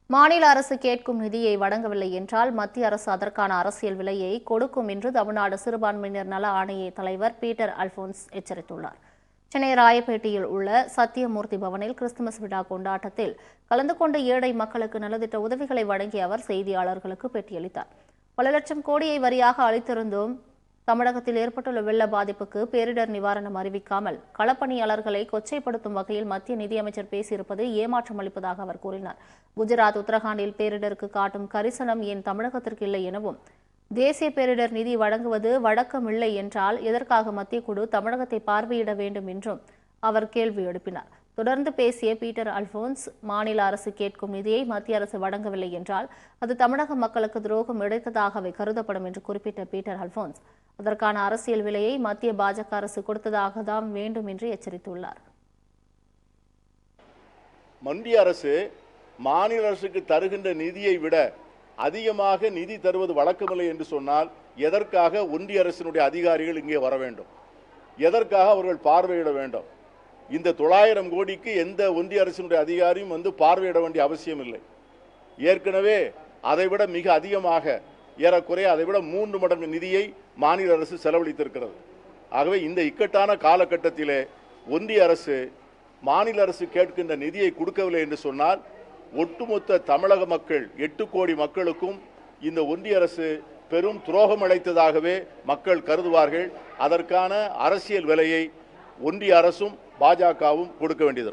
மாநில அரசு கேட்கும் நிதியை வழங்கவில்லை என்றால் மத்திய அரசு அதற்கான அரசியல் விலையை கொடுக்கும் என்று தமிழ்நாடு சிறுபான்மையினர் நல ஆணைய தலைவர் பீட்டர் அல்போன்ஸ் எச்சரித்துள்ளார். சென்னை ராயப்பேட்டையில் உள்ள சத்தியமூர்த்தி பவனில் கிறிஸ்துமஸ் விழா கொண்டாட்டத்தில் கலந்து கொண்ட ஏழை மக்களுக்கு நலத்திட்ட உதவிகளை வழங்கிய அவர் செய்தியாளர்களுக்கு பேட்டியளித்தார். பல லட்சம் கோடியை வரியாக அளித்திருந்தும் தமிழகத்தில் ஏற்பட்டுள்ள வெள்ள பாதிப்புக்கு பேரிடர் நிவாரணம் அறிவிக்காமல் களப்பணியாளர்களை கொச்சைப்படுத்தும் வகையில் மத்திய நிதியமைச்சர் பேசியிருப்பது ஏமாற்றம் அளிப்பதாக அவர் கூறினார். குஜராத், உத்தரகாண்டில் பேரிடருக்கு காட்டும் கரிசனம் ஏன் தமிழகத்திற்கு இல்லை எனவும், தேசிய பேரிடர் நிதி வழங்குவது வழக்கமில்லை என்றால் எதற்காக மத்திய குழு தமிழகத்தை பார்வையிட வேண்டும் என்றும் அவர் கேள்வி எழுப்பினார். தொடர்ந்து பேசிய பீட்டர் அல்போன்ஸ், மாநில அரசு கேட்கும் நிதியை மத்திய அரசு வழங்கவில்லை என்றால் அது தமிழக மக்களுக்கு துரோகம் இழைத்ததாகவே கருதப்படும் என்று குறிப்பிட்ட பீட்டர் அல்போன்ஸ், அதற்கான அரசியல் விலையை மத்திய பாஜக அரசு கொடுத்ததாக தான் வேண்டும் என்று எச்சரித்துள்ளார். மத்திய அரசு மாநில அரசுக்கு தருகின்ற நிதியை விட அதிகமாக நிதி தருவது வழக்கமில்லை என்று சொன்னால் எதற்காக ஒன்றிய அரசினுடைய அதிகாரிகள் இங்கே வர வேண்டும்? எதற்காக அவர்கள் பார்வையிட வேண்டும்? இந்த 900 கோடிக்கு எந்த ஒன்றிய அரசினுடைய அதிகாரியும் வந்து பார்வையிட வேண்டிய அவசியம் இல்லை. ஏற்கனவே அதைவிட மிக அதிகமாக, ஏறக்குறைய அதைவிட 3 மடங்கு நிதியை மாநில அரசு செலவழித்திருக்கிறது. ஆகவே இந்த இக்கட்டான காலகட்டத்திலே ஒன்றிய அரசு மாநில அரசு கேட்கின்ற நிதியை கொடுக்கவில்லை என்று சொன்னால் ஒட்டுமொத்த தமிழக மக்கள் 8 கோடி மக்களுக்கும் இந்த ஒன்றிய அரசு பெரும் துரோகம் அளித்ததாகவே மக்கள் கருதுவார்கள். அதற்கான அரசியல் விலையை ஒன்றிய அரசும் பாஜகவும் கொடுக்க வேண்டியது.